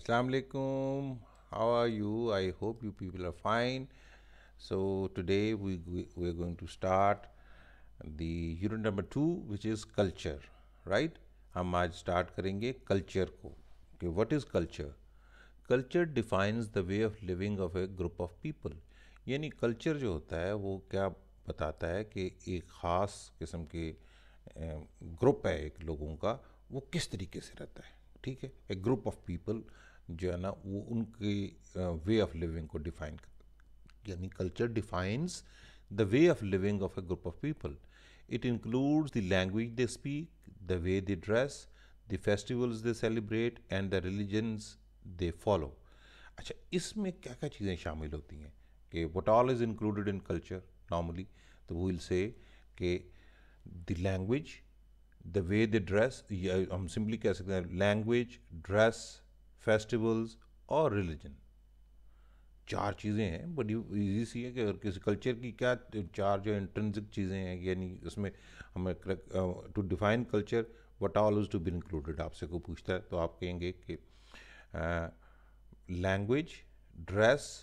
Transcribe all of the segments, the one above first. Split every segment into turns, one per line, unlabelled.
Assalamu alaikum. How are you? I hope you people are fine. So today we're going to start the unit number 2, which is culture, right? हम आज start करेंगे culture को कि what is culture? Culture defines the way of living of a group of people. यानी culture जो होता है वो क्या बताता है कि एक ख़ास किस्म के ग्रुप है एक लोगों का, वो किस तरीके से रहता है। ठीक है, एक ग्रुप ऑफ पीपल जो है ना वो उनके वे ऑफ लिविंग को डिफाइन, यानी culture defines the way of living of A group of people. It includes the language they speak, the way they dress, the festivals they celebrate and the religions they follow. अच्छा, इसमें क्या क्या चीज़ें शामिल होती हैं कि what all is included in culture normally. तो वो विल से कि the language, the way they dress, या हम सिंपली कह सकते हैं लैंग्वेज, ड्रेस, फेस्टिवल्स और रिलीजन. चार चीज़ें हैं, बड़ी इजी सी है कि अगर किसी कल्चर की क्या चार जो इंट्रिंसिक चीज़ें हैं, यानी उसमें हमें to define culture what all is to be included. आपसे कोई पूछता है तो आप कहेंगे कि language, dress,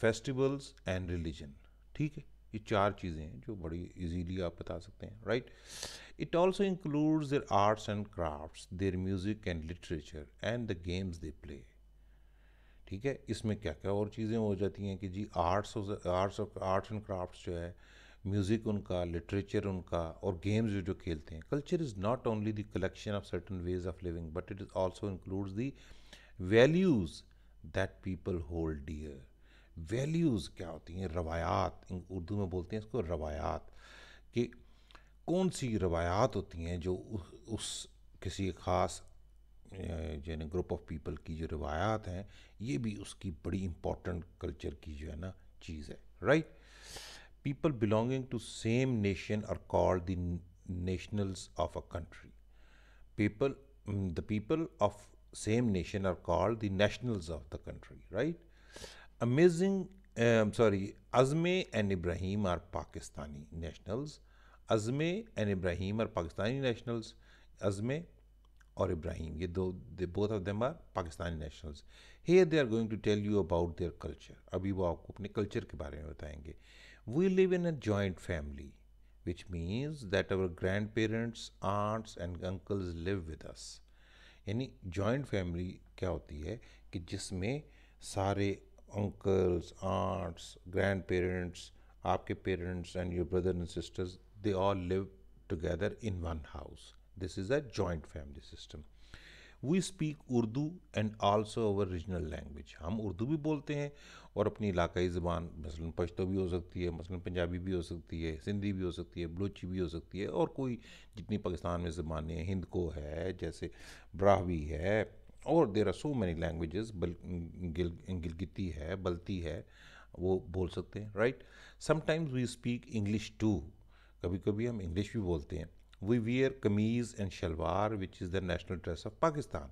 festivals and religion. ठीक है, ये चार चीज़ें हैं जो बड़ी इजीली आप बता सकते हैं, right. It also includes their arts and crafts, their music and literature and the games they play. ठीक है, इसमें क्या क्या और चीज़ें हो जाती हैं कि जी आर्ट्स एंड क्राफ्ट्स जो है, म्यूज़िक उनका, लिटरेचर उनका और गेम्स जो जो खेलते हैं. Culture is not only the collection of certain ways of living but it is also includes the values that people hold dear. Values क्या होती हैं? रवायात, उर्दू में बोलते हैं इसको रवायात. कि कौन सी रवायात होती हैं जो उस किसी ख़ास यानी ग्रुप ऑफ पीपल की जो रवायात हैं, ये भी उसकी बड़ी इंपॉर्टेंट कल्चर की जो है ना चीज़ है, right. People belonging to same nation are called the nationals of a country. people the people of same nation are called the nationals of the country, right. Amazing, sorry, Azme and Ibrahim are Pakistani nationals. Azme and Ibrahim are Pakistani nationals. Azme or Ibrahim, ये दो, they both of them are Pakistani nationals. Here they are going to tell you about their culture. अभी वो आपको अपने culture के बारे में बताएंगे. We live in a joint family, which means that our grandparents, aunts and uncles live with us. यानी joint family क्या होती है कि जिसमें सारे अंकल्स, आंट्स, ग्रैंड पेरेंट्स, आपके parents and your brother and sisters, they all live together in one house. This is a joint family system. We speak Urdu and also our regional language. हम उर्दू भी बोलते हैं और अपनी इलाकाई ज़बान, मसलन पश्तो भी हो सकती है, मसलन पंजाबी भी हो सकती है, सिंधी भी हो सकती है, बलूची भी हो सकती है, और कोई जितनी पाकिस्तान में ज़बानें हैं, हिंद को है, जैसे ब्राहवी है, और there are so many languages. Gilgiti है, बल्ती है, वो बोल सकते हैं, right. Sometimes we speak English too. कभी कभी हम इंग्लिश भी बोलते हैं. We wear kameez and shalwar which is the national dress of Pakistan.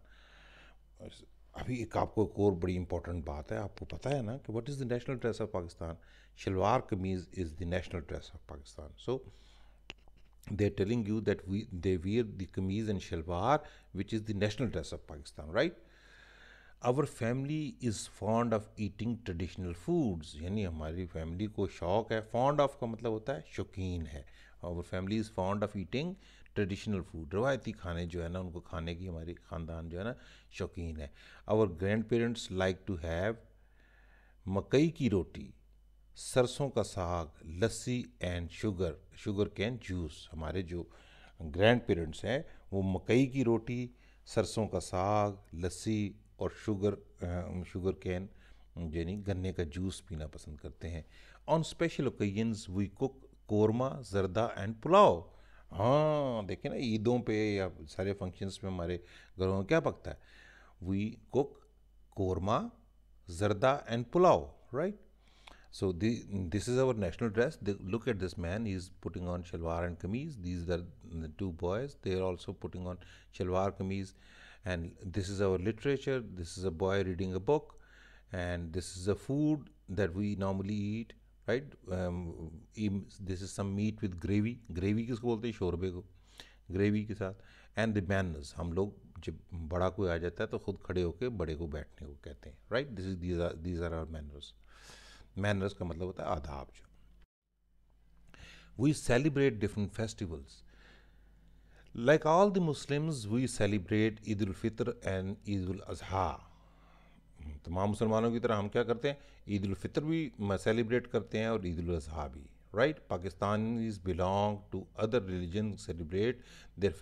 अभी एक आपको एक और बड़ी इंपॉर्टेंट बात है, आपको पता है ना कि what is the national dress of Pakistan? Shalwar kameez is the national dress of Pakistan. So they are telling you that they wear the kameez and shalwar which is the national dress of Pakistan, right. Our family is fond of eating traditional foods. यानी हमारी family को शौक है. Fond of का मतलब होता है शौकीन है. Our family is fond of eating traditional food, रवायती खाने जो है ना उनको खाने की हमारी ख़ानदान जो है ना शौकीन है. Our grandparents like to have makai की रोटी, सरसों का saag, lassi and sugarcane juice. हमारे जो ग्रैंड पेरेंट्स हैं वो मकई की रोटी, सरसों का साग, लस्सी और शुगर कैन यानी गन्ने का जूस पीना पसंद करते हैं. On special occasions we cook korma, zarda and pulao. हाँ, देखिए ना, ईदों पे या सारे फंक्शंस में हमारे घरों में क्या पकता है? We cook korma, zarda and pulao, right. So this is our national dress. Look at this man. He's putting on shalwar and kameez. These are the two boys. They are also putting on shalwar kameez. And this is our literature. This is a boy reading a book. And this is a food that we normally eat, right? This is some meat with gravy. Gravy किसको बोलते हैं? शोरबे को. Gravy के साथ. And the manners, हम लोग जब बड़ा कोई आ जाता है तो खुद खड़े होकर बड़े को बैठने को कहते हैं, right. These are our manners. Manners का मतलब होता है आदाब। जो we celebrate different festivals, like all the Muslims we celebrate Eid ul Fitr and Eid ul Azha. तमाम मुसलमानों की तरह हम क्या करते हैं, ईद उल फितर भी सेलिब्रेट करते हैं और ईद उल अजहा भी, right. Pakistanis belong to other religion celebrate their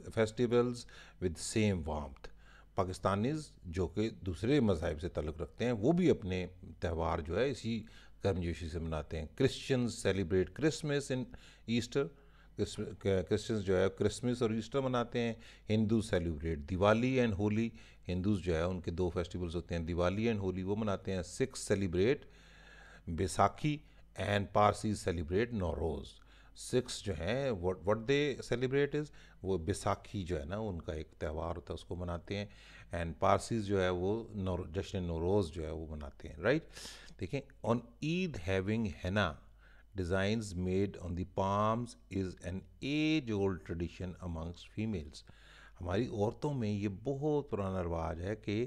festivals with same warmth. Pakistanis जो कि दूसरे मज़हब से ताल्लुक़ रखते हैं वो भी अपने त्यौहार जो है इसी गर्मजोशी से मनाते हैं। क्रिश्चियंस सेलिब्रेट क्रिसमस इन ईस्टर, क्रिश्चियंस जो है क्रिसमस और ईस्टर मनाते हैं। Hindu celebrate Diwali and Holi, Hindus जो है उनके दो फेस्टिवल्स होते हैं, दिवाली एंड होली, वो मनाते हैं। Sikhs celebrate Baisakhi and Parsis celebrate Nauroz. Sikhs जो हैं व्हाट दे सेलिब्रेट इज़, वो बैसाखी जो है ना उनका एक त्यौहार होता है उसको मनाते हैं। एंड पारसीज जो है वो जश्न नौरोज़ जो है वो मनाते हैं, राइट। देखें, ऑन ईद हैविंग हैना designs made on the palms is an age old tradition amongst females। हमारी औरतों में ये बहुत पुराना रवाज है कि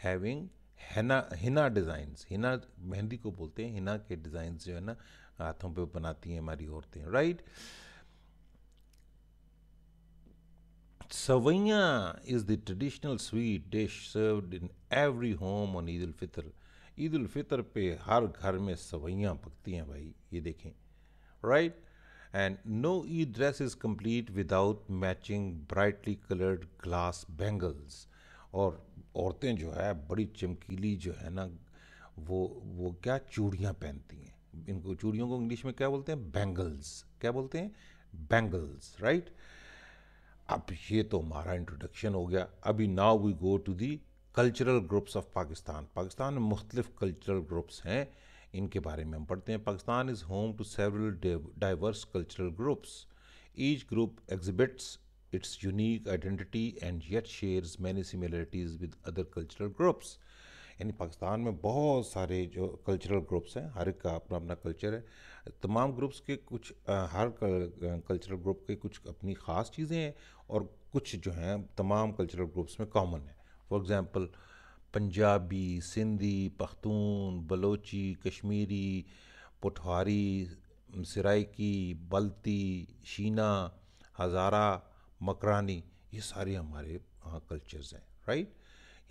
हैविंग हिना डिज़ाइंस, हिना मेहंदी को बोलते हैं, हिना के डिज़ाइंस जो है ना हाथों पे बनाती हैं हमारी औरतें, right. Savaiya is the traditional sweet dish served in every home on Eid ul Fitr. Eid ul Fitr पे हर घर में सवैयाँ पकती हैं भाई, ये देखें, right. And no Eid dress is complete without matching brightly coloured glass bangles. और औरतें जो है बड़ी चमकीली जो है ना वो क्या चूड़ियाँ पहनती हैं। इनको चूड़ियों को इंग्लिश में क्या बोलते हैं, बैंगल्स। क्या बोलते हैं, बैंगल्स, राइट। अब ये तो हमारा इंट्रोडक्शन हो गया। अभी now we go to the cultural groups of Pakistan. Pakistan में मुख्तलिफ कल्चरल ग्रुप्स हैं, इनके बारे में हम पढ़ते हैं। Pakistan is home to several diverse cultural groups. Each group exhibits its unique identity and yet shares many similarities with other cultural groups. यानी पाकिस्तान में बहुत सारे जो कल्चरल ग्रुप्स हैं, हर एक का अपना अपना कल्चर है। तमाम ग्रुप्स के कुछ हर कल्चरल ग्रुप के कुछ अपनी ख़ास चीज़ें हैं और कुछ जो हैं तमाम कल्चरल ग्रुप्स में कॉमन है। फॉर एग्ज़ाम्पल पंजाबी, सिंधी, पख्तून, बलोची, कश्मीरी, पोठवारी, सराइकी, बल्ती, शीना, हज़ारा, मकरानी, ये सारे हमारे कल्चर्स हैं, राइट।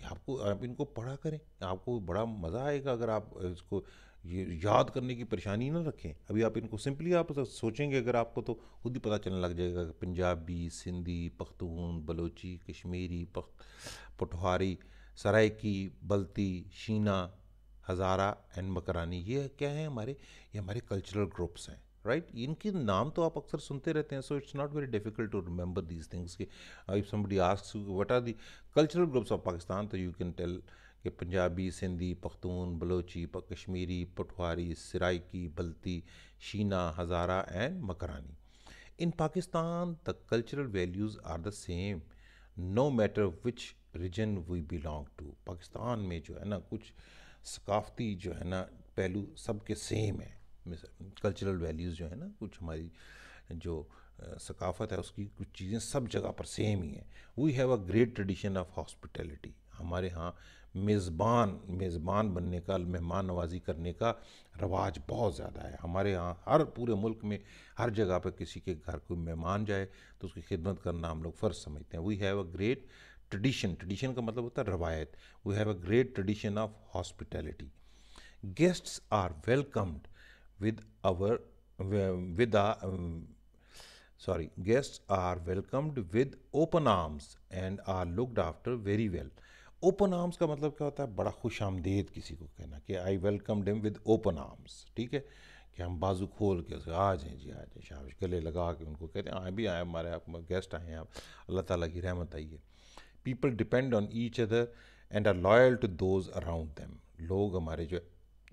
ये आपको, आप इनको पढ़ा करें, आपको बड़ा मज़ा आएगा अगर आप इसको ये याद करने की परेशानी ना रखें। अभी आप इनको सिंपली आप सोचेंगे अगर आपको तो खुद ही पता चलने लग जाएगा कि पंजाबी, सिंधी, पख्तून, बलोची, कश्मीरी, पोठवारी, सराइकी, बल्ती, शीना, हज़ारा एंड मकरानी, ये क्या है हमारे, ये हमारे कल्चरल ग्रुप्स हैं, राइट। इनके नाम तो आप अक्सर सुनते रहते हैं, so it's not very difficult to remember these things कि if somebody asks you what are the cultural groups of Pakistan, तो यू कैन टेल कि Punjabi, Sindhi, Pakhtun, Balochi, Kashmiri, Pothwari, Saraiki, Balti, Shina, Hazara and Makrani. In Pakistan the cultural values are the same no matter which region we belong to. Pakistan में जो है ना कुछ सकाफ़ती जो है ना पहलू सबके सेम है। कल्चरल वैल्यूज़ जो है ना कुछ हमारी जो सकाफ़त है उसकी कुछ चीज़ें सब जगह पर सेम ही हैं। We have a great tradition of hospitality. हमारे यहाँ मेज़बान बनने का, मेहमान नवाजी करने का रवाज बहुत ज़्यादा है। हमारे यहाँ हर पूरे मुल्क में हर जगह पर किसी के घर कोई मेहमान जाए तो उसकी खिदमत करना हम लोग फ़र्ज़ समझते हैं। We have a great tradition, tradition का मतलब होता है रवायत। We have a great tradition of hospitality. Guests are welcomed with our with a guests are welcomed with open arms and are looked after very well। Open arms का मतलब क्या होता है, बड़ा खुश आमदेद किसी को कहना कि I welcome him with open arms, ठीक है, कि हम बाजू खोल के उसे आ जाएँ जी, आ जाए, शाबाश, गले लगा के उनको कहते हैं आए भी आए हमारे, आप गेस्ट आए हैं, आप अल्लाह ताला की रहमत आई है। People depend on each other and are loyal to those around them. लोग हमारे जो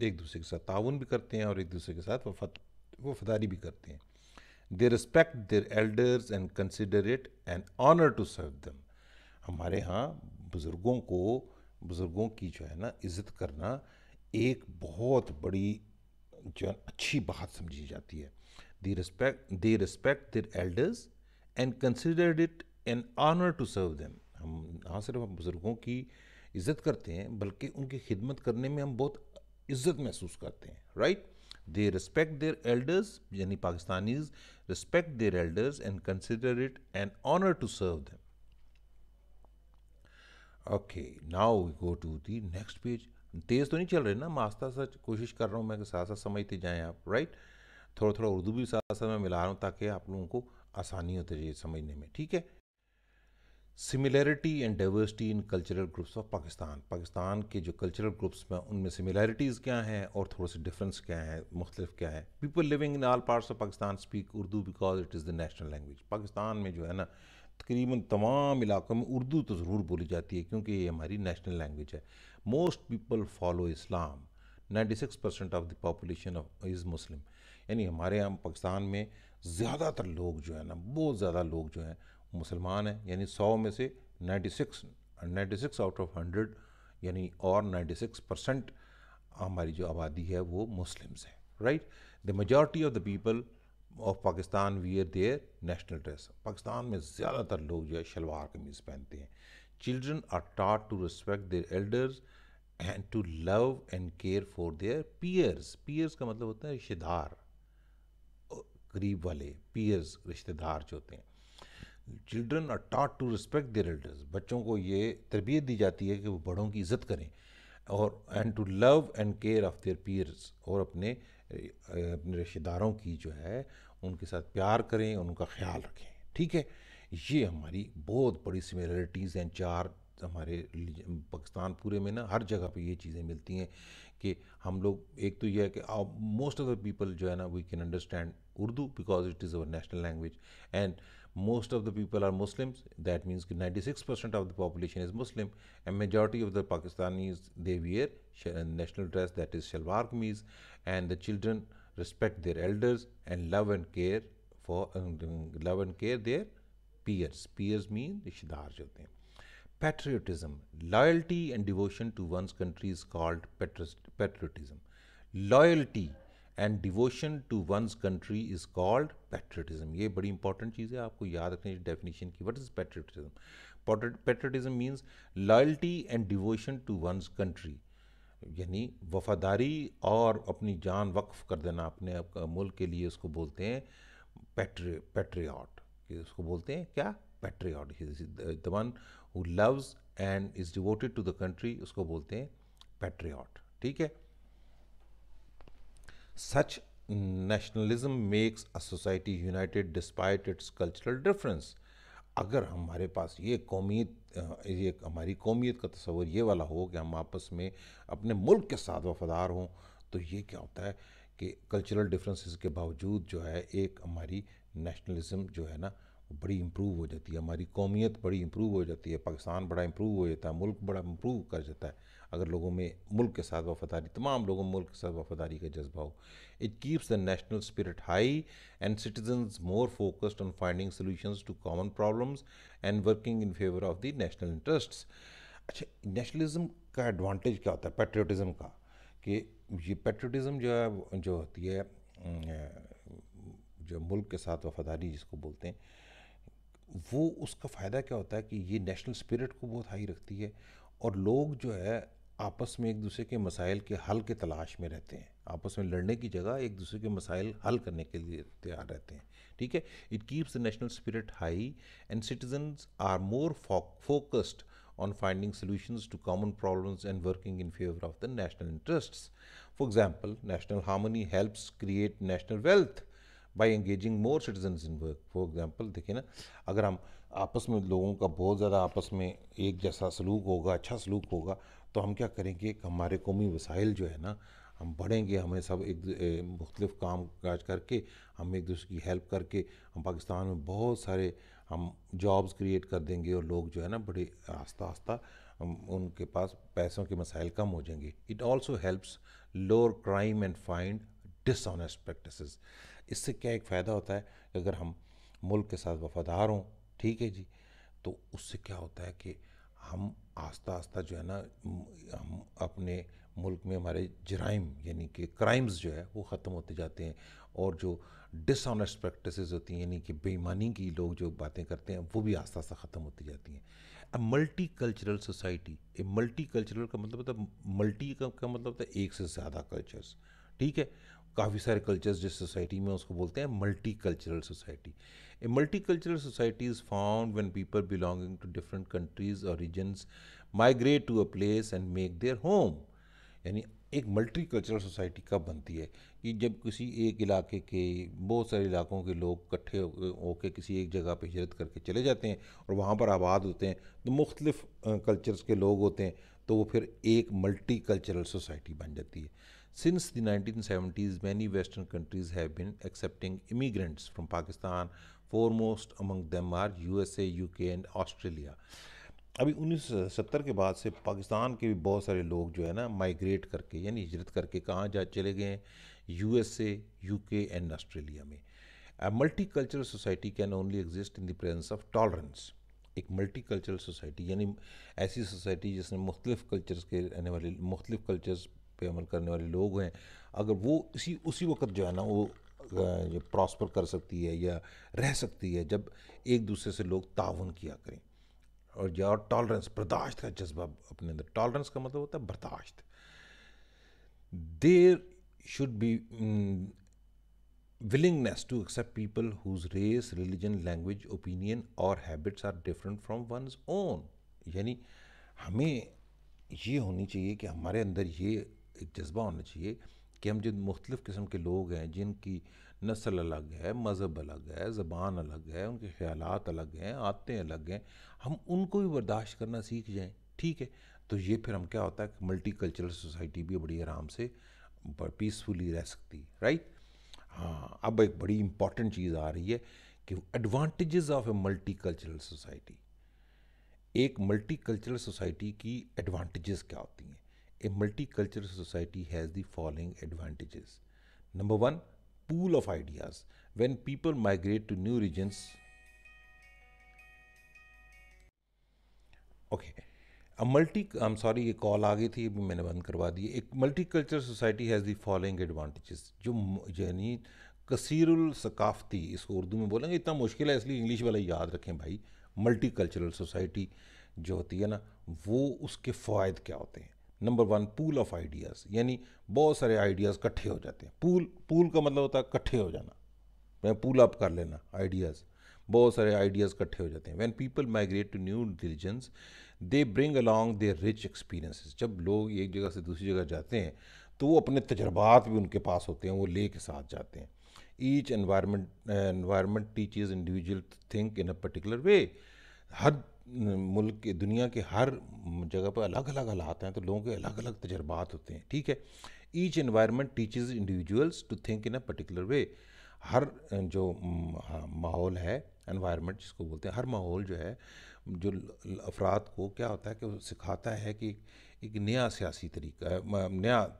एक दूसरे के साथ ताउन भी करते हैं और एक दूसरे के साथ वफादारी भी करते हैं। They respect their elders and consider it an honour to serve them. हमारे यहाँ बुज़ुर्गों की जो है ना इज़्ज़त करना एक बहुत बड़ी जो अच्छी बात समझी जाती है। They respect their elders and considered it an honour to serve them. हम ना सिर्फ हम बुज़ुर्गों की इज़्ज़त करते हैं बल्कि उनकी खिदमत करने में हम बहुत इज़्ज़त महसूस करते हैं, right. They respect their elders, यानी Pakistanis respect their elders and consider it an honour to serve them. Okay, now we go to the next page. तेज़ तो नहीं चल रहे ना, मैं आस्ता आस्ता कोशिश कर रहा हूँ मैं कि साथ साथ समझते जाएँ आप, राइट। थोड़ा थोड़ा उर्दू भी साथ साथ मैं मिला रहा हूँ ताकि आप लोगों को आसानी होती जाए समझने में, ठीक है। Similarity and diversity in cultural groups of Pakistan, Pakistan के जो कल्चरल ग्रुप्स में उनमें सिमिलैरिटीज़ क्या हैं और थोड़े से डिफरेंस क्या है, मुख्तलिफ क्या है। People living in all parts of Pakistan speak Urdu because it is the national language. Pakistan में जो है ना तकरीबन तमाम इलाकों में उर्दू तो ज़रूर बोली जाती है क्योंकि ये हमारी नेशनल लैंग्वेज है। Most people follow Islam, 96% of the population is Muslim. यानी हमारे यहाँ पाकिस्तान में ज़्यादातर लोग जो है ना, बहुत ज़्यादा लोग जो हैं मुसलमान हैं, यानी 100 में से 96 आउट ऑफ 100 यानी और 96% हमारी जो आबादी है वो मुस्लिम्स है, right. The majority of the people of Pakistan wear their national dress, Pakistan में ज़्यादातर लोग जो है शलवार कमीज़ पहनते हैं। Children are taught to respect their elders and to love and care for their peers. Peers का मतलब होता है रिश्तेदार, करीब वाले, पीयर्स रिश्तेदार जो होते हैं। Children are taught to respect their elders, बच्चों को ये तरबियत दी जाती है कि वो बड़ों की इज़्ज़त करें, और and to love and care of their peers, और अपने रिश्तेदारों की जो है उनके साथ प्यार करें, उनका ख्याल रखें, ठीक है। ये हमारी बहुत बड़ी सिमिलरिटीज़ हैं। चार हमारे पाकिस्तान पूरे में ना हर जगह पे ये चीज़ें मिलती हैं कि हम लोग, एक तो ये है कि मोस्ट ऑफ द पीपल जो है ना we can understand Urdu because it is our national language, and most of the people are Muslims. That means 96% of the population is Muslim, and majority of the Pakistanis, they wear national dress, that is shalwar kameez, and the children respect their elders and love and care their peers. Peers mean रिश्तेदार जो होते हैं। Patriotism, loyalty and devotion to one's country is called patriotism. Loyalty and devotion to one's country is called patriotism. ये बड़ी important चीज़ है, आपको याद रखनी है डेफिनेशन की। What is patriotism? Patriotism means loyalty and devotion to one's country, यानी वफादारी और अपनी जान वक्फ कर देना अपने मुल्क के लिए, उसको बोलते हैं पैट्रियट। उसको बोलते हैं क्या? Patriot. The one who loves and is devoted to the country, उसको बोलते हैं पैट्रियट, ठीक है। Such nationalism makes a society united despite its cultural difference. अगर हमारे पास ये कौमियत, ये हमारी कौमियत का तस्वर ये वाला हो कि हम आपस में अपने मुल्क के साथ वफादार हों, तो ये क्या होता है कि कल्चरल डिफरेंसेस के बावजूद जो है एक हमारी नेशनलिज्म जो है ना बड़ी इम्प्रूव हो जाती है, हमारी कौमियत बड़ी इम्प्रूव हो जाती है, पाकिस्तान बड़ा इम्प्रूव हो जाता है, मुल्क बड़ा इम्प्रूव कर जाता है अगर लोगों में मुल्क के साथ वफादारी, तमाम लोगों में मुल्क के साथ वफादारी का जज्बा हो। It keeps the national spirit high and citizens more focused on finding solutions to common problems and working in favour of the national interests. अच्छा, नेशनलिज्म का एडवांटेज क्या होता है पैट्रियटिज्म का? कि ये पैट्रियटिज्म जो है, जो होती है जो मुल्क के साथ वफादारी जिसको बोलते हैं, वो उसका फ़ायदा क्या होता है कि ये नेशनल स्पिरिट को बहुत हाई रखती है, और लोग जो है आपस में एक दूसरे के मसाइल के हल के तलाश में रहते हैं, आपस में लड़ने की जगह एक दूसरे के मसाइल हल करने के लिए तैयार रहते हैं, ठीक है। It keeps the national spirit high and citizens are more focused on finding solutions to common problems and working in favor of the national interests. For example, national harmony helps create national wealth by engaging more citizens in work. For example, देखिए ना, अगर हम आपस में लोगों का बहुत ज़्यादा आपस में एक जैसा सलूक होगा, अच्छा सलूक होगा, तो हम क्या करेंगे कि हमारे कौमी वसाइल जो है ना, हम बढ़ेंगे, हमें सब एक मुख्तलिफ काम काज करके, हम एक दूसरे की हेल्प करके, हम पाकिस्तान में बहुत सारे हम जॉब्स क्रिएट कर देंगे, और लोग जो है ना बड़े आस्ता आस्ता उनके पास पैसों के मसाइल कम हो जाएंगे। It also helps lower crime and find dishonest practices. इससे क्या एक फ़ायदा होता है, अगर हम मुल्क के साथ वफादार हों, ठीक है जी, तो उससे क्या होता है कि हम आस्ता आस्ता जो है ना हम अपने मुल्क में हमारे जराइम यानी कि क्राइम्स जो है वो ख़त्म होते जाते हैं, और जो डिसऑनेस्ट प्रैक्टिसेस होती हैं यानी कि बेईमानी की लोग जो बातें करते हैं वो भी आस्ता आस्ता ख़त्म होती जाती हैं। A multi cultural society, a multi cultural का मतलब होता है, मल्टी का मतलब होता है एक से ज़्यादा कल्चर्स, ठीक है, काफ़ी सारे कल्चर्स जिस सोसाइटी में, उसको बोलते हैं multi cultural society. A multi cultural society is found when people belonging to different countries और regions migrate to a place and make their home. यानी एक मल्टी कल्चरल सोसाइटी कब बनती है कि जब किसी एक इलाके के बहुत सारे इलाकों के लोग इकट्ठे होकर किसी एक जगह पे हिजरत करके चले जाते हैं और वहाँ पर आबाद होते हैं, तो मुख्तलिफ कल्चर्स के लोग होते हैं, तो वो फिर एक मल्टी कल्चरल सोसाइटी बन जाती है। Since the 1970s many western countries have been accepting immigrants from Pakistan, foremost among them are USA, UK and Australia. अभी 1970 के बाद से पाकिस्तान के भी बहुत सारे लोग जो है ना माइग्रेट करके यानी हिजरत करके कहाँ जा चले गए हैं, यूएसए, यूके एंड ऑस्ट्रेलिया में। A multi cultural society can only exist in the presence of tolerance. एक मल्टी कल्चरल सोसाइटी यानी ऐसी सोसाइटी जिसमें मुख्तलिफ कल्चर्स के रहने वाले, मुख्तलिफ कल्चर्स पे अमल करने वाले लोग हैं, अगर वो उसी वक्त जो है ना वो प्रॉस्पर कर सकती है या रह सकती है जब एक दूसरे से लोग ताउन किया करें। और टॉलरेंस, बर्दाश्त का जज्बा अपने अंदर, टॉलरेंस का मतलब होता है बर्दाश्त। There should be willingness to accept people whose race, religion, language, opinion और habits are different from one's own. यानी हमें ये होनी चाहिए कि हमारे अंदर ये एक जज्बा होना चाहिए कि हम जिन मुख्तलिफ़ किस्म के लोग हैं, जिनकी नस्ल अलग है, मज़हब अलग है, ज़बान अलग है, उनके ख़यालात अलग हैं, आदतें अलग हैं, हम उनको भी बर्दाश्त करना सीख जाएं, ठीक है। तो ये फिर हम क्या होता है कि मल्टी कल्चरल सोसाइटी भी बड़ी आराम से पीसफुली रह सकती है, राइट। हाँ, अब एक बड़ी इंपॉर्टेंट चीज़ आ रही है कि advantages of a multi cultural society. एक मल्टी कल्चरल सोसाइटी की एडवांटेजेस क्या होती हैं। A multi cultural society has the following advantages. Number one, pool of ideas. When people migrate to new regions, okay, a multi, I am sorry ये call आ गई थी, अभी मैंने बंद करवा दी। एक multi cultural society has the following advantages, जो यानी कसीरुल सकाफ़ती, इसको उर्दू में बोलेंगे, इतना मुश्किल है इसलिए इंग्लिश वाला याद रखें भाई। मल्टी कल्चरल सोसाइटी जो होती है ना, वो उसके फ़ायदे क्या होते हैं। Number one, pool of ideas, यानी बहुत सारे आइडियाज़ इकट्ठे हो जाते हैं। पूल का मतलब होता है इकट्ठे हो जाना, मैं पुल अप कर लेना आइडियाज़, बहुत सारे आइडियाज़ इकट्ठे हो जाते हैं। When people migrate to new religions they bring along their rich experiences. जब लोग एक जगह से दूसरी जगह जाते हैं तो वो अपने तजर्बात भी उनके पास होते हैं, वो ले के साथ जाते हैं। Each environment teaches individual think in a particular way. हर मुल्क के, दुनिया के हर जगह पर अलग अलग हालात हैं, तो लोगों के अलग अलग तजर्बात होते हैं, ठीक है। Each environment teaches individuals to think in a particular way. हर जो माहौल है, एनवायरनमेंट जिसको बोलते हैं, हर माहौल जो है, जो अफराद को क्या होता है कि वो सिखाता है कि एक नया सियासी तरीका,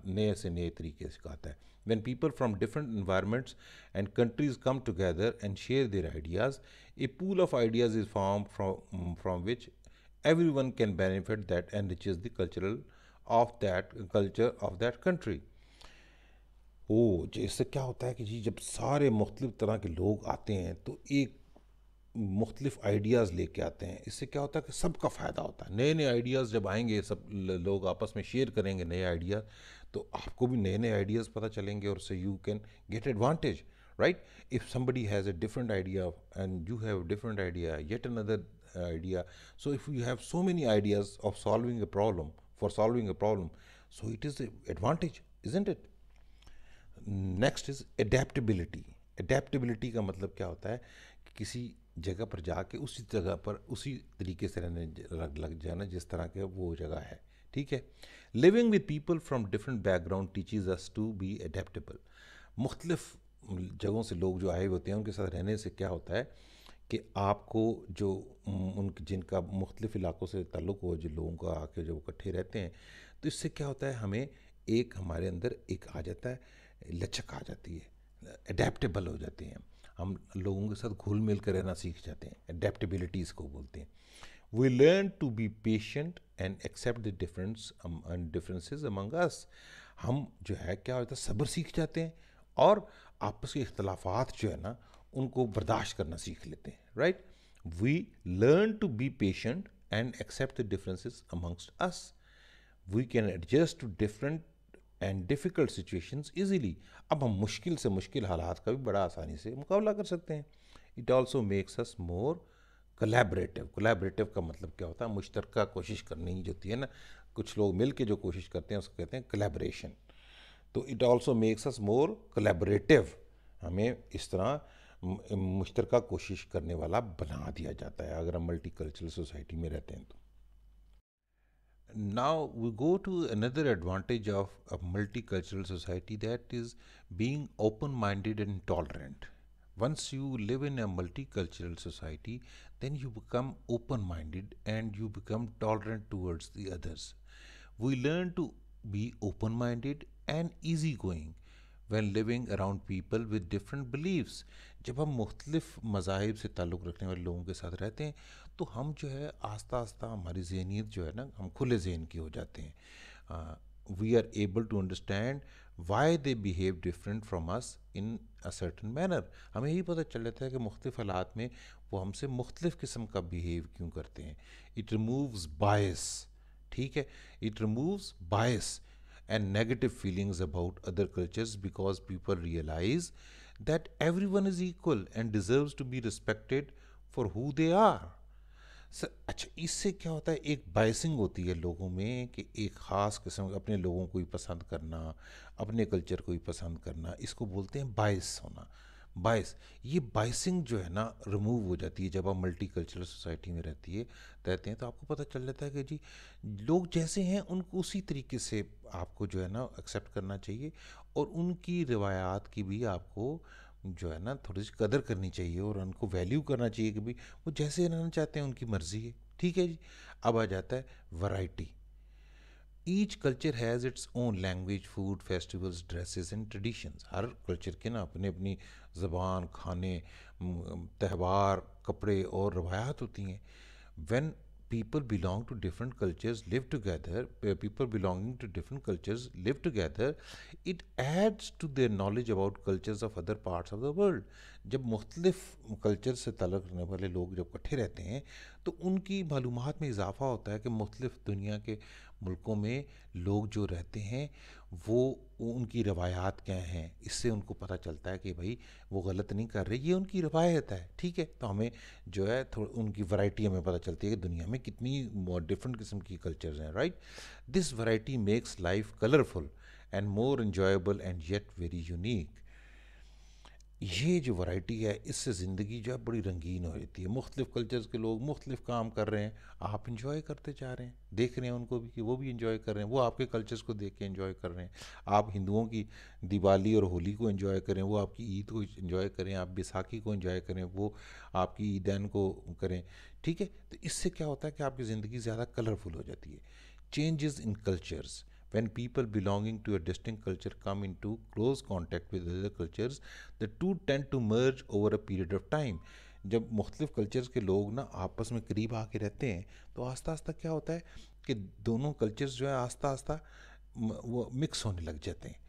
नए से नए तरीके सिखाता है। When people from different environments and countries come together and share their ideas, a pool of ideas is formed from which everyone can benefit, that enriches the culture of that country. ओ इससे क्या होता है कि जी जब सारे मुख्तलिफ तरह के लोग आते हैं तो एक मुख्तलिफ आइडियाज़ लेके आते हैं, इससे क्या होता है कि सबका फ़ायदा होता है। नए नए आइडियाज़ जब आएंगे, सब लोग आपस में शेयर करेंगे नए आइडियाज़, तो आपको भी नए नए आइडियाज़ पता चलेंगे और उससे you can get advantage, right. If somebody has a different idea and you have different idea, yet another idea, so if you have so many ideas of solving a problem, for solving a problem, so it is an advantage, isn't it? Next is adaptability. Adaptability का मतलब क्या होता है कि किसी जगह पर जाके उसी जगह पर उसी तरीके से रहने लग जाना जिस तरह के वो जगह है, ठीक है। Living with people from different background teaches us to be adaptable. मुख्तलिफ जगहों से लोग जो आए होते हैं उनके साथ रहने से क्या होता है कि आपको जो उन जिनका मुख्तलिफ इलाकों से ताल्लुक़ हो, जो लोगों का आके जो इकट्ठे रहते हैं, तो इससे क्या होता है हमें एक हमारे अंदर एक आ जाता है, लचक आ जाती है, अडेप्टेबल हो जाते हैं हम, लोगों के साथ घुल मिल कर रहना सीख जाते हैं, अडेप्टेबिलिटी इसको बोलते हैं। We learn to be patient and accept the differences among us. हम जो है क्या होता है सब्र सीख जाते हैं और आपस के इख्तलाफात जो है ना उनको बर्दाश्त करना सीख लेते हैं, right. We learn to be patient and accept the differences amongst us. We can adjust to different and difficult situations easily. अब हम मुश्किल से मुश्किल हालात का भी बड़ा आसानी से मुकाबला कर सकते हैं. It also makes us more collaborative. Collaborative का मतलब क्या होता है? मुश्तरका कोशिश करनी जो होती है ना, कुछ लोग मिल के जो कोशिश करते हैं उसको कहते हैं collaboration. तो it also makes us more collaborative. हमें इस तरह मुश्तरका कोशिश करने वाला बना दिया जाता है अगर हम मल्टी कल्चरल सोसाइटी में रहते हैं तो. Now we go to another advantage of a multicultural society, that is being open-minded and tolerant. Once you live in a multicultural society, then you become open-minded and you become tolerant towards the others. We learn to be open-minded and easygoing when living around people with different beliefs. जब हम मुख्तलिफ मज़ाहिब से ताल्लुक़ रखने वाले लोगों के साथ रहते हैं तो हम जो है आस्ता आस्ता हमारी जहनीत जो है ना, हम खुले जहन की हो जाते हैं. We are able to understand why they behave different from us in a certain manner. हमें यही पता चल जाता है कि मुख्तलिफ हालात में वो हमसे मुख्तलिफ किस्म का बिहेव क्यों करते हैं. इट रिमूव्स बायस. ठीक है, it removes bias and negative feelings about other cultures because people realize that everyone is equal and deserves to be respected for who they are. Sir अच्छा, इससे क्या होता है, एक बाइसिंग होती है लोगों में कि एक ख़ास किस्म अपने लोगों को ही पसंद करना, अपने कल्चर को ही पसंद करना, इसको बोलते हैं बाइस होना. बाइस, ये बाइसिंग जो है ना रिमूव हो जाती है जब आप मल्टी कल्चरल सोसाइटी में रहते हैं तो आपको पता चल जाता है कि जी लोग जैसे हैं उनको उसी तरीके से आपको जो है ना एक्सेप्ट करना चाहिए और उनकी रिवायात की भी आपको जो है ना थोड़ी सी कदर करनी चाहिए और उनको वैल्यू करना चाहिए कि भाई वो जैसे रहना चाहते हैं उनकी मर्ज़ी है. ठीक है जी. अब आ जाता है variety. Each culture has its own language, food, festivals, dresses and traditions. Her culture के ना अपने अपनी ज़बान, खाने, त्यौहार, कपड़े और रवायात होती हैं. when people belong to different cultures live together people belonging to different cultures live together, it adds to their knowledge about cultures of other parts of the world. जब मुख्तलिफ कल्चर से ताल्लुक़ रखने वाले लोग जब इकट्ठे रहते हैं तो उनकी मालूमात में इजाफ़ा होता है कि मुख्तलिफ दुनिया के मुल्कों में लोग जो रहते हैं वो उनकी रवायात क्या हैं. इससे उनको पता चलता है कि भाई वो गलत नहीं कर रहे, ये उनकी रवायत है. ठीक है, तो हमें जो है थोड़ी उनकी वैरायटी हमें पता चलती है कि दुनिया में कितनी डिफरेंट किस्म की कल्चर्स हैं. Right. This variety makes life colourful and more enjoyable and yet very unique. ये जो वैरायटी है इससे ज़िंदगी जो है बड़ी रंगीन हो जाती है. मुख्तलिफ़ कल्चर्स के लोग मुख्तलिफ़ काम कर रहे हैं, आप इंजॉय करते जा रहे हैं, देख रहे हैं उनको भी कि वो भी इंजॉय कर रहे हैं, वो आपके कल्चर्स को देख के इंजॉय कर रहे हैं. आप हिंदुओं की दिवाली और होली को इंजॉय करें, वो आपकी ईद को इंजॉय करें, आप बैसाखी को इंजॉय करें, वो आपकी ईदैन को करें. ठीक है, तो इससे क्या होता है कि आपकी ज़िंदगी ज़्यादा कलरफुल हो जाती है. Changes in cultures. When people belonging to a distinct culture come into close contact with other cultures, the two tend to merge over a period of time. जब मुख्तलिफ कल्चर्स के लोग ना आपस में करीब आके रहते हैं तो आस्ता आस्ता क्या होता है कि दोनों कल्चर्स जो है आस्ता आस्ता वो मिक्स होने लग जाते हैं.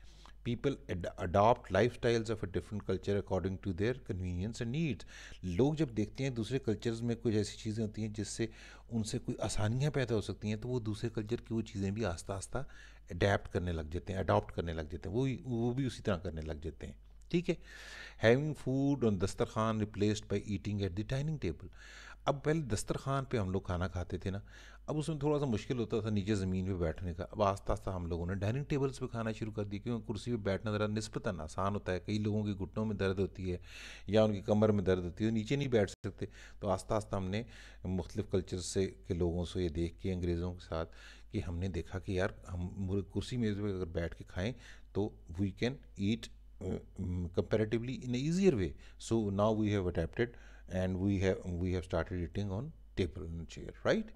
People adopt lifestyles of a different culture according to their convenience and needs. लोग जब देखते हैं दूसरे कल्चर्स में कुछ ऐसी चीज़ें होती हैं जिससे उनसे कोई आसानियाँ पैदा हो सकती हैं तो वो दूसरे कल्चर की वो चीज़ें भी आस्ता आस्ता अडेप्ट करने लग जाते हैं, अडॉप्ट करने लग जाते हैं, वो भी उसी तरह करने लग जाते हैं. ठीक है. Having food on dastarkhan replaced by eating at the dining table. अब पहले दस्तरखान पे हम लोग खाना खाते थे ना, अब उसमें थोड़ा सा मुश्किल होता था नीचे ज़मीन पे बैठने का. अब आस्ता आस्ता हम लोगों ने डाइनिंग टेबल्स पे खाना शुरू कर दिया क्योंकि कुर्सी पे बैठना ज़रा निस्बतन आसान होता है. कई लोगों के घुटनों में दर्द होती है या उनकी कमर में दर्द होती है, नीचे नहीं बैठ सकते. तो आस्ता आस्ता हमने मुख्तलिफ़ कल्चर से के लोगों से ये देख के अंग्रेज़ों के साथ कि हमने देखा कि यार हम कुर्सी मेज़ पर अगर बैठ के खाएँ तो we can eat comparatively in an easier way. So now we have adapted and we have started eating on table and chair. Right.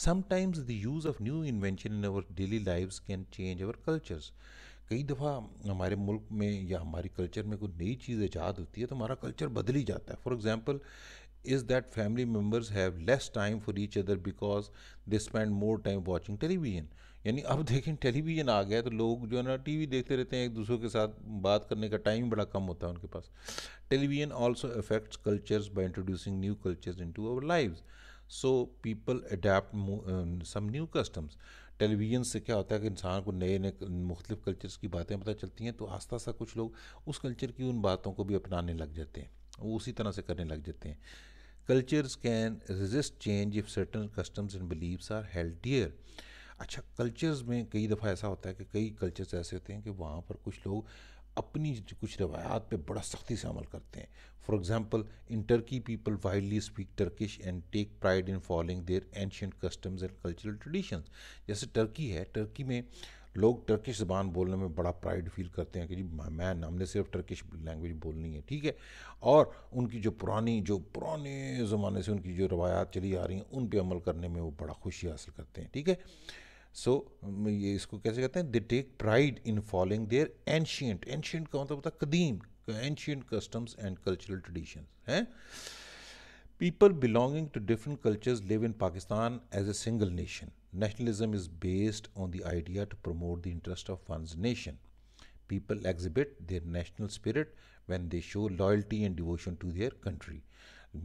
Sometimes the use of new invention in our daily lives can change our cultures. कई दफ़ा हमारे मुल्क में या हमारी culture में कोई नई चीज़ ईजाद होती है तो हमारा कल्चर बदल ही जाता है. For example is that family members have less time for each other because they spend more time watching television. यानी अब देखें टेलीविज़न आ गया तो लोग जो है ना टीवी देखते रहते हैं, एक दूसरे के साथ बात करने का टाइम बड़ा कम होता है उनके पास. Television also affects cultures by introducing new cultures into our lives. So people adapt some new customs. Television से क्या होता है कि इंसान को नए नए मुख्तलिफ कल्चर्स की बातें पता चलती हैं, तो आस्ता आस्ता कुछ लोग उस कल्चर की उन बातों को भी अपनाने लग जाते हैं, वो उसी तरह से करने लग जाते हैं। Cultures can resist change if certain customs and beliefs are held dear. अच्छा, कल्चर्स में कई दफ़ा ऐसा होता है कि कई कल्चर्स ऐसे होते हैं कि वहाँ पर कुछ लोग अपनी कुछ रवायात पे बड़ा सख्ती से अमल करते हैं। For example, in Turkey people widely speak Turkish and take pride in following their ancient customs and cultural traditions. जैसे टर्की है, टर्की में लोग टर्किश ज़बान बोलने में बड़ा प्राइड फील करते हैं कि जी मैन, हमने सिर्फ टर्किश लैंग्वेज बोलनी है, ठीक है। और उनकी जो पुराने ज़माने से उनकी जो रवायात चली आ रही हैं उन पे अमल करने में वो बड़ा खुशी हासिल करते हैं, ठीक है। सो ये इसको कैसे कहते हैं, they take pride in following their ancient, ancient का मतलब होता है कदीम, ancient customs and cultural traditions हैं। People belonging to different cultures live in Pakistan as a single nation. Nationalism is based on the idea to promote the interest of one's nation. People exhibit their national spirit when they show loyalty and devotion to their country.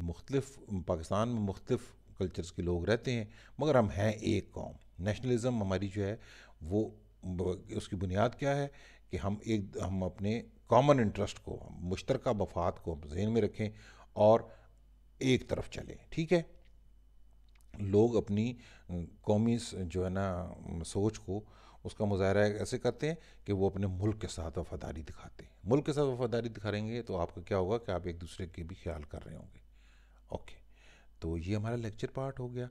मुख्तलिफ पाकिस्तान में मुख्तलिफ cultures के लोग रहते हैं, मगर हम हैं एक कौम। नेशनलिज़म हमारी जो है वो उसकी बुनियाद क्या है कि हम अपने कॉमन इंटरेस्ट को, मुश्तरका मफाद को जहन में रखें और एक तरफ चलें, ठीक है। लोग अपनी कौमी जो है ना सोच को, उसका मुजाहरा ऐसे करते हैं कि वो अपने मुल्क के साथ वफादारी दिखाते हैं। मुल्क के साथ वफादारी दिखाएंगे तो आपका क्या होगा कि आप एक दूसरे के भी ख्याल कर रहे होंगे। ओके, तो ये हमारा लेक्चर पार्ट हो गया।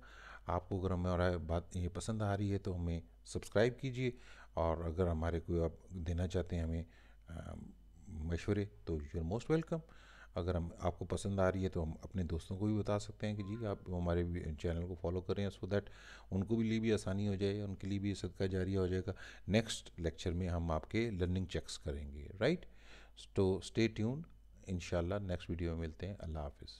आपको अगर हमारा बात ये पसंद आ रही है तो हमें सब्सक्राइब कीजिए, और अगर हमारे कोई आप देना चाहते हैं हमें मशवरे, तो यू आर मोस्ट वेलकम। अगर हम आपको पसंद आ रही है तो हम अपने दोस्तों को भी बता सकते हैं कि जी आप हमारे चैनल को फॉलो करें, सो दैट उनको भी लिए भी आसानी हो जाए, उनके लिए भी सदका जारिया हो जाएगा। नेक्स्ट लेक्चर में हम आपके लर्निंग चेक्स करेंगे, राइट। तो स्टे ट्यून्ड, इंशाल्लाह नेक्स्ट वीडियो में मिलते हैं। अल्लाह हाफिज़।